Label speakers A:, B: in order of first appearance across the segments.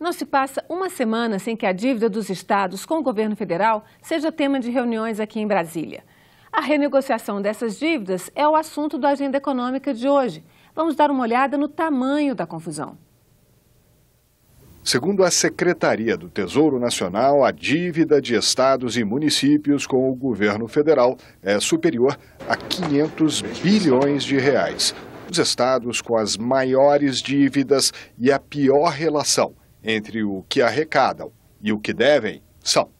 A: Não se passa uma semana sem que a dívida dos estados com o governo federal seja tema de reuniões aqui em Brasília. A renegociação dessas dívidas é o assunto da agenda econômica de hoje. Vamos dar uma olhada no tamanho da confusão.
B: Segundo a Secretaria do Tesouro Nacional, a dívida de estados e municípios com o governo federal é superior a 500 bilhões de reais. Os estados com as maiores dívidas e a pior relação entre o que arrecadam e o que devem são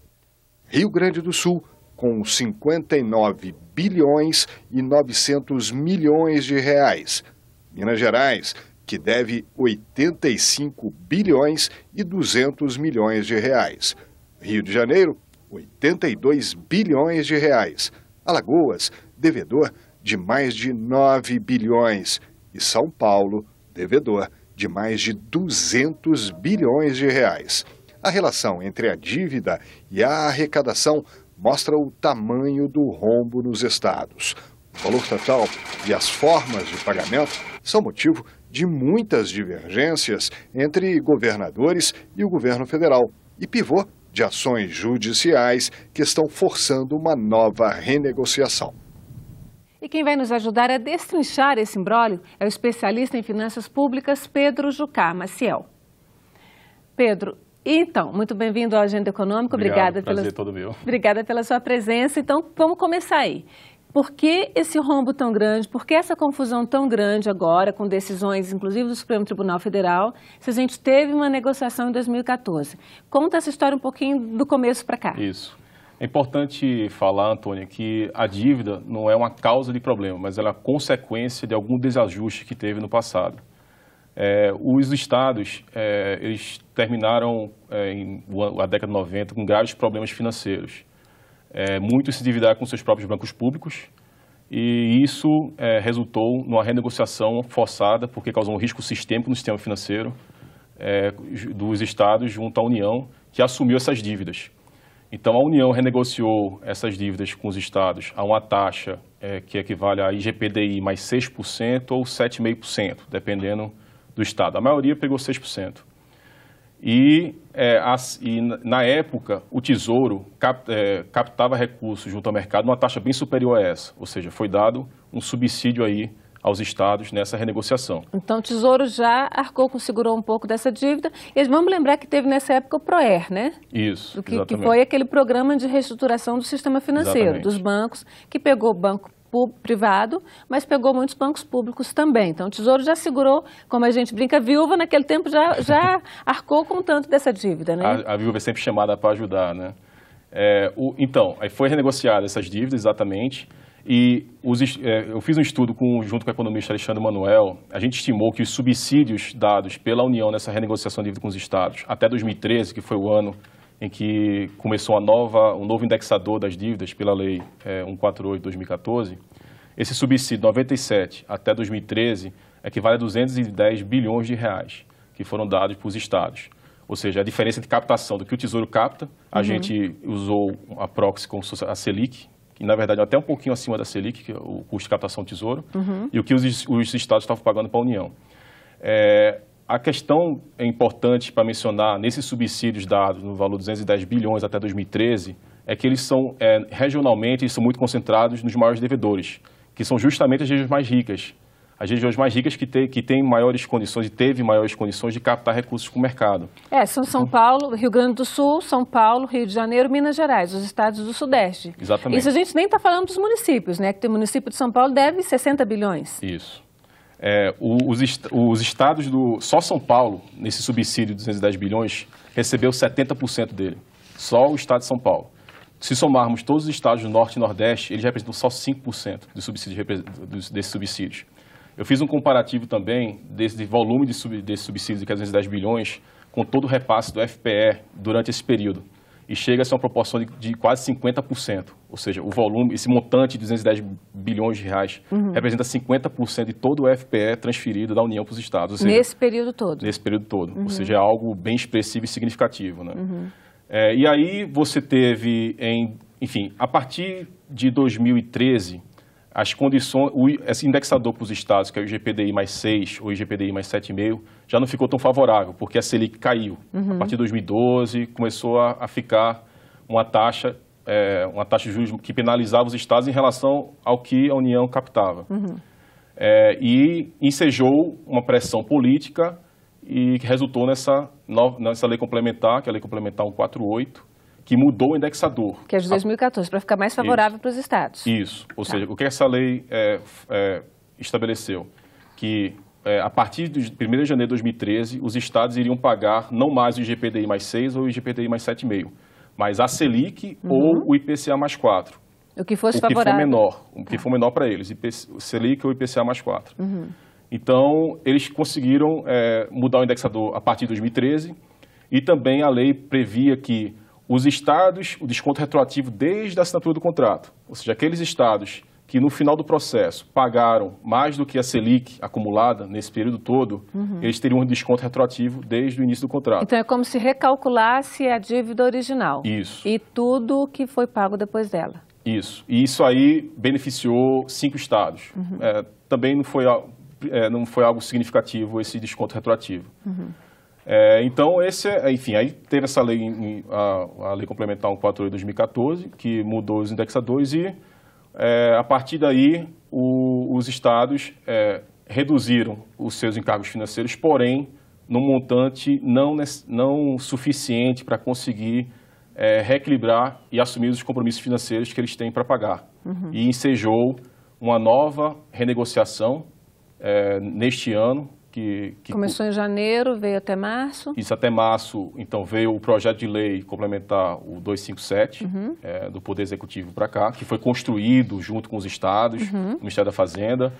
B: Rio Grande do Sul, com 59 bilhões e 900 milhões de reais. Minas Gerais, que deve 85 bilhões e 200 milhões de reais. Rio de Janeiro, 82 bilhões de reais. Alagoas, devedor de mais de 9 bilhões. E São Paulo, devedor de mais de 200 bilhões de reais. A relação entre a dívida e a arrecadação mostra o tamanho do rombo nos estados. O valor total e as formas de pagamento são motivo de muitas divergências entre governadores e o governo federal e pivô de ações judiciais que estão forçando uma nova renegociação.
A: E quem vai nos ajudar a destrinchar esse imbróglio é o especialista em finanças públicas, Pedro Jucá Maciel. Pedro, então, muito bem-vindo à Agenda Econômica.
C: Obrigado, prazer todo meu.
A: Obrigada pela sua presença. Então, vamos começar aí. Por que esse rombo tão grande, por que essa confusão tão grande agora, com decisões, inclusive do Supremo Tribunal Federal, se a gente teve uma negociação em 2014? Conta essa história um pouquinho do começo para cá.
C: Isso. É importante falar, Antônia, que a dívida não é uma causa de problema, mas ela é consequência de algum desajuste que teve no passado. Os estados, eles terminaram a década de 90 com graves problemas financeiros. Muitos se endividaram com seus próprios bancos públicos e isso resultou numa renegociação forçada, porque causou um risco sistêmico no sistema financeiro dos estados junto à União, que assumiu essas dívidas. Então, a União renegociou essas dívidas com os estados a uma taxa que equivale a IGPDI mais 6% ou 7,5%, dependendo do estado. A maioria pegou 6%. E na época, o Tesouro captava recursos junto ao mercado numa taxa bem superior a essa. Ou seja, foi dado um subsídio aí aos estados nessa renegociação.
A: Então, o Tesouro já segurou um pouco dessa dívida. E vamos lembrar que teve nessa época o PROER, né?
C: Isso,
A: que foi aquele programa de reestruturação do sistema financeiro, dos bancos, que pegou o banco privado, mas pegou muitos bancos públicos também. Então, o Tesouro já segurou, como a gente brinca, viúva, naquele tempo já arcou com tanto dessa dívida, né?
C: A viúva é sempre chamada para ajudar, né? Então, aí foi renegociada essas dívidas, exatamente, e eu fiz um estudo junto com o economista Alexandre Manuel. A gente estimou que os subsídios dados pela União nessa renegociação de dívida com os estados, até 2013, que foi o ano em que começou um novo indexador das dívidas pela Lei 148 de 2014, esse subsídio 97 até 2013 equivale a 210 bilhões de reais que foram dados para os estados. Ou seja, a diferença de captação do que o Tesouro capta, a gente usou a proxy como a Selic, que na verdade é até um pouquinho acima da Selic, que é o custo de captação do Tesouro, e o que os estados estavam pagando para a União. A questão importante para mencionar nesses subsídios dados no valor de 210 bilhões até 2013 é que eles são, regionalmente, eles são muito concentrados nos maiores devedores, que são justamente as regiões mais ricas. As regiões mais ricas que têm maiores condições e teve maiores condições de captar recursos com o mercado.
A: São São Paulo, Rio Grande do Sul, São Paulo, Rio de Janeiro, Minas Gerais, os estados do Sudeste.
C: Exatamente.
A: Isso a gente nem está falando dos municípios, né? Que o município de São Paulo deve 60 bilhões.
C: Isso. Os estados só São Paulo, nesse subsídio de 210 bilhões, recebeu 70% dele. Só o estado de São Paulo. Se somarmos todos os estados do Norte e Nordeste, eles representam só 5% desses subsídios. Eu fiz um comparativo também desse volume desse subsídio, que é 210 bilhões, com todo o repasse do FPE durante esse período. E chega a ser uma proporção de quase 50%. Ou seja, o volume, esse montante de 210 bilhões de reais, representa 50% de todo o FPE transferido da União para os estados. Ou seja,
A: nesse período todo?
C: Nesse período todo. Ou seja, é algo bem expressivo e significativo, né? E aí você teve, enfim, a partir de 2013, as condições, esse indexador para os estados, que é o IGPDI mais 6 ou IGPDI mais 7,5, já não ficou tão favorável, porque a Selic caiu. A partir de 2012, começou a ficar uma taxa de juros que penalizava os estados em relação ao que a União captava. E ensejou uma pressão política e que resultou nessa lei complementar, que é a Lei Complementar 148, que mudou o indexador.
A: Que é de 2014, para ficar mais favorável para os estados.
C: Isso. Ou seja, o que essa lei estabeleceu? Que a partir de 1º de janeiro de 2013, os estados iriam pagar não mais o IGPDI mais 6 ou o IGPDI mais 7,5, mas a Selic ou o IPCA mais 4.
A: O que fosse favorável.
C: O que for menor para eles, Selic ou IPCA mais 4. Então, eles conseguiram mudar o indexador a partir de 2013 e também a lei previa que os estados, o desconto retroativo desde a assinatura do contrato, ou seja, aqueles estados que no final do processo pagaram mais do que a Selic acumulada nesse período todo, eles teriam um desconto retroativo desde o início do contrato.
A: Então é como se recalculasse a dívida original.
C: Isso.
A: E tudo que foi pago depois dela.
C: Isso. E isso aí beneficiou 5 estados. Também não foi algo significativo esse desconto retroativo. Então, enfim, aí teve essa lei, a Lei Complementar 148 de 2014, que mudou os indexadores e, a partir daí, os estados reduziram os seus encargos financeiros, porém, num montante não suficiente para conseguir reequilibrar e assumir os compromissos financeiros que eles têm para pagar. E ensejou uma nova renegociação neste ano, que
A: começou em janeiro, veio até março.
C: Isso até março, então veio o projeto de lei complementar o 257 do Poder Executivo para cá, que foi construído junto com os estados, o Ministério da Fazenda.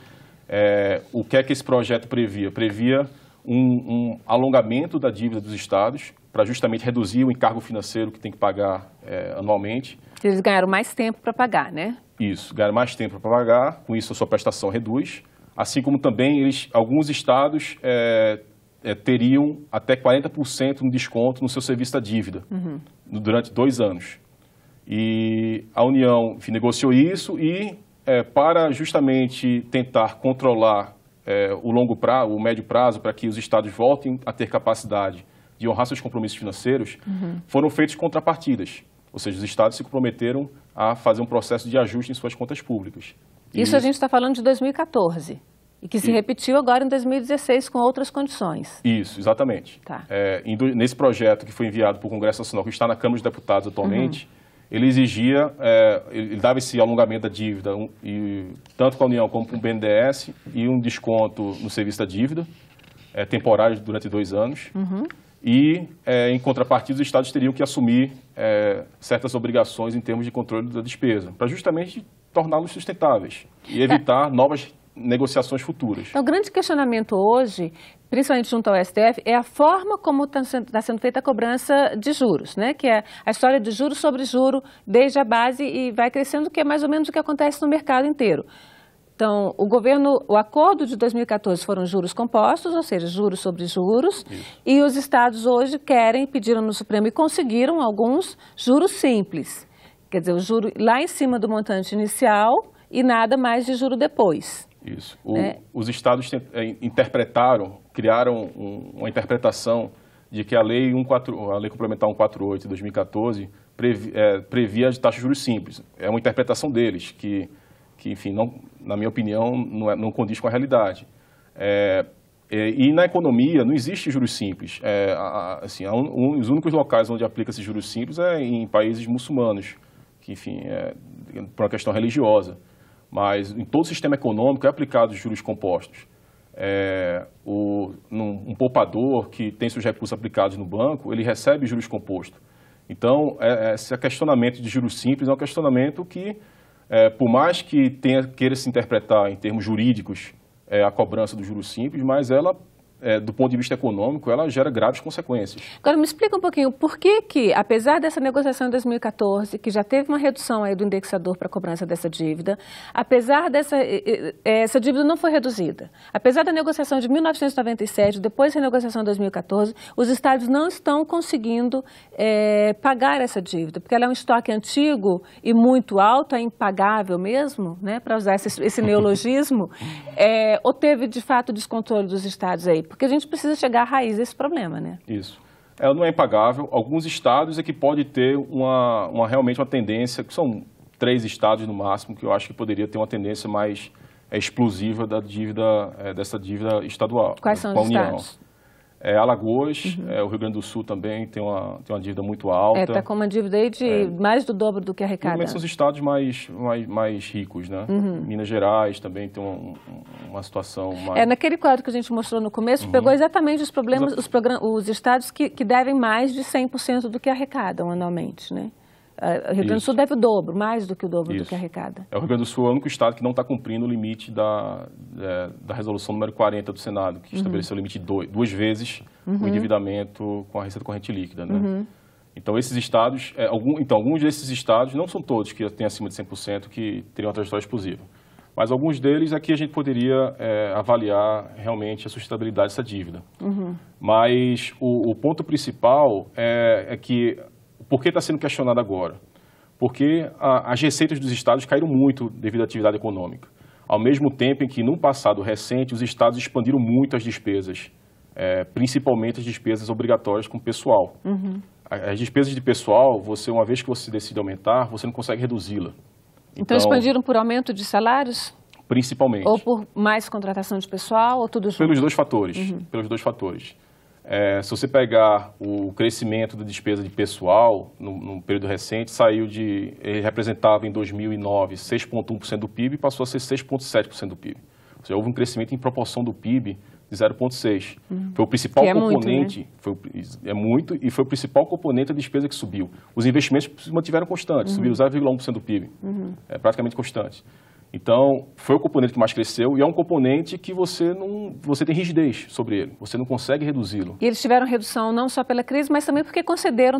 C: O que é que esse projeto previa? Previa um alongamento da dívida dos estados para justamente reduzir o encargo financeiro que tem que pagar anualmente.
A: Eles ganharam mais tempo para pagar, né?
C: Isso, ganharam mais tempo para pagar, com isso a sua prestação reduz. Assim como também alguns estados teriam até 40% de desconto no seu serviço da dívida durante 2 anos. E a União negociou isso e, para justamente tentar controlar o longo prazo, o médio prazo, para que os estados voltem a ter capacidade de honrar seus compromissos financeiros, foram feitas contrapartidas. Ou seja, os estados se comprometeram a fazer um processo de ajuste em suas contas públicas.
A: Isso a gente está falando de 2014 e que se repetiu agora em 2016 com outras condições.
C: Isso, exatamente.
A: Tá.
C: Nesse projeto que foi enviado para o Congresso Nacional, que está na Câmara dos Deputados atualmente, ele exigia, ele dava esse alongamento da dívida, tanto com a União como com o BNDES, e um desconto no serviço da dívida, temporário durante 2 anos. E, em contrapartida, os estados teriam que assumir certas obrigações em termos de controle da despesa, para justamente torná-los sustentáveis e evitar novas negociações futuras.
A: Então, o grande questionamento hoje, principalmente junto ao STF, é a forma como está sendo feita a cobrança de juros, né? Que é a história de juro sobre juro desde a base e vai crescendo, que é mais ou menos o que acontece no mercado inteiro. Então, o acordo de 2014 foram juros compostos, ou seja, juros sobre juros, e os estados hoje pediram no Supremo e conseguiram alguns juros simples. Quer dizer, o juro lá em cima do montante inicial e nada mais de juro depois.
C: Isso. Os estados criaram uma interpretação de que a Lei Complementar 148 de 2014 previa a taxa de juros simples. É uma interpretação deles, que enfim, na minha opinião, não condiz com a realidade. E na economia não existe juros simples. Os únicos locais onde aplica-se juros simples é em países muçulmanos, que, enfim, por uma questão religiosa. Mas em todo o sistema econômico é aplicado juros compostos. Um poupador que tem seus recursos aplicados no banco, ele recebe juros compostos. Então, esse questionamento de juros simples é um questionamento que, por mais que queira se interpretar em termos jurídicos a cobrança do juros simples, mas ela do ponto de vista econômico, ela gera graves consequências.
A: Agora, me explica um pouquinho, por que, apesar dessa negociação em 2014, que já teve uma redução aí do indexador para a cobrança dessa dívida, apesar essa dívida não foi reduzida, apesar da negociação de 1997, depois da negociação de 2014, os estados não estão conseguindo pagar essa dívida, porque ela é um estoque antigo e muito alto, é impagável mesmo, né, para usar esse neologismo, ou teve, de fato, descontrole dos estados aí? Porque a gente precisa chegar à raiz desse problema, né?
C: Isso. Ela não é impagável. Alguns estados é que pode ter realmente uma tendência, que são 3 estados no máximo, que eu acho que poderia ter uma tendência mais explosiva dessa dívida estadual.
A: Quais são os estados?
C: Alagoas, o Rio Grande do Sul também tem uma dívida muito alta.
A: Está com uma dívida aí de mais do dobro do que arrecada.
C: Normalmente são os estados mais ricos, né? Minas Gerais também tem uma situação mais...
A: Naquele quadro que a gente mostrou no começo, pegou exatamente os problemas, os estados que devem mais de 100% do que arrecadam anualmente, né? O Rio Grande do Sul deve o dobro, mais do que o dobro do que arrecada.
C: O Rio Grande do Sul é o único estado que não está cumprindo o limite da resolução número 40 do Senado, que estabeleceu o limite de 2 vezes o endividamento com a receita corrente líquida, né? Então, esses estados, alguns desses estados, não são todos que têm acima de 100% que teriam uma trajetória explosiva, mas alguns deles aqui a gente poderia avaliar realmente a sustentabilidade dessa dívida. Mas o ponto principal é que por que está sendo questionado agora? Porque as receitas dos estados caíram muito devido à atividade econômica. Ao mesmo tempo em que, no passado recente, os estados expandiram muito as despesas, principalmente as despesas obrigatórias com o pessoal. As despesas de pessoal, uma vez que você decide aumentar, você não consegue reduzi-la.
A: Então, expandiram por aumento de salários?
C: Principalmente.
A: Ou por mais contratação de pessoal, ou tudo junto?
C: Pelos dois fatores. Se você pegar o crescimento da despesa de pessoal, num período recente, ele representava em 2009 6,1% do PIB e passou a ser 6,7% do PIB. Ou seja, houve um crescimento em proporção do PIB de 0,6%. Foi o principal componente, muito, e foi o principal componente da despesa que subiu. Os investimentos se mantiveram constantes, subiram 0,1% do PIB, praticamente constante. Então, foi o componente que mais cresceu e é um componente que você tem rigidez sobre ele, você não consegue reduzi-lo.
A: E eles tiveram redução não só pela crise, mas também porque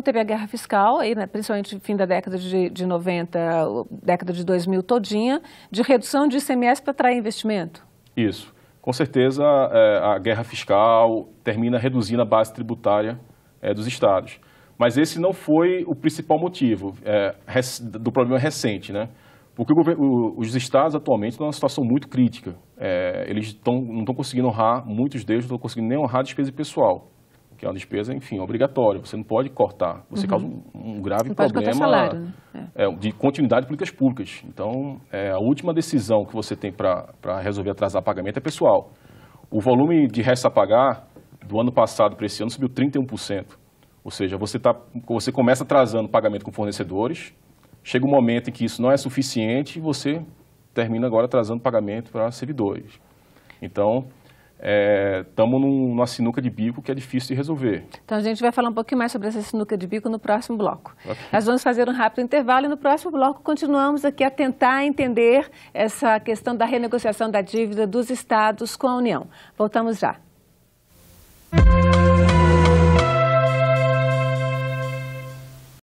A: teve a guerra fiscal, aí, né, principalmente no fim da década de 90, década de 2000 todinha, de redução de ICMS para atrair investimento. Isso.
C: Com certeza, a guerra fiscal termina reduzindo a base tributária dos estados. Mas esse não foi o principal motivo do problema recente, né? Porque os estados atualmente estão numa situação muito crítica. Eles não estão conseguindo honrar, muitos deles não estão conseguindo nem honrar a despesa pessoal, que é uma despesa, enfim, obrigatória. Você não pode cortar. Você causa um grave problema
A: salário, né?
C: De continuidade de políticas públicas. Então, a última decisão que você tem para resolver atrasar pagamento é pessoal. O volume de restos a pagar do ano passado para esse ano subiu 31%. Ou seja, você começa atrasando pagamento com fornecedores. Chega um momento em que isso não é suficiente e você termina agora atrasando pagamento para servidores. Então, estamos numa sinuca de bico que é difícil de resolver.
A: Então, a gente vai falar um pouquinho mais sobre essa sinuca de bico no próximo bloco. Okay. Nós vamos fazer um rápido intervalo e no próximo bloco continuamos aqui a tentar entender essa questão da renegociação da dívida dos estados com a União. Voltamos já.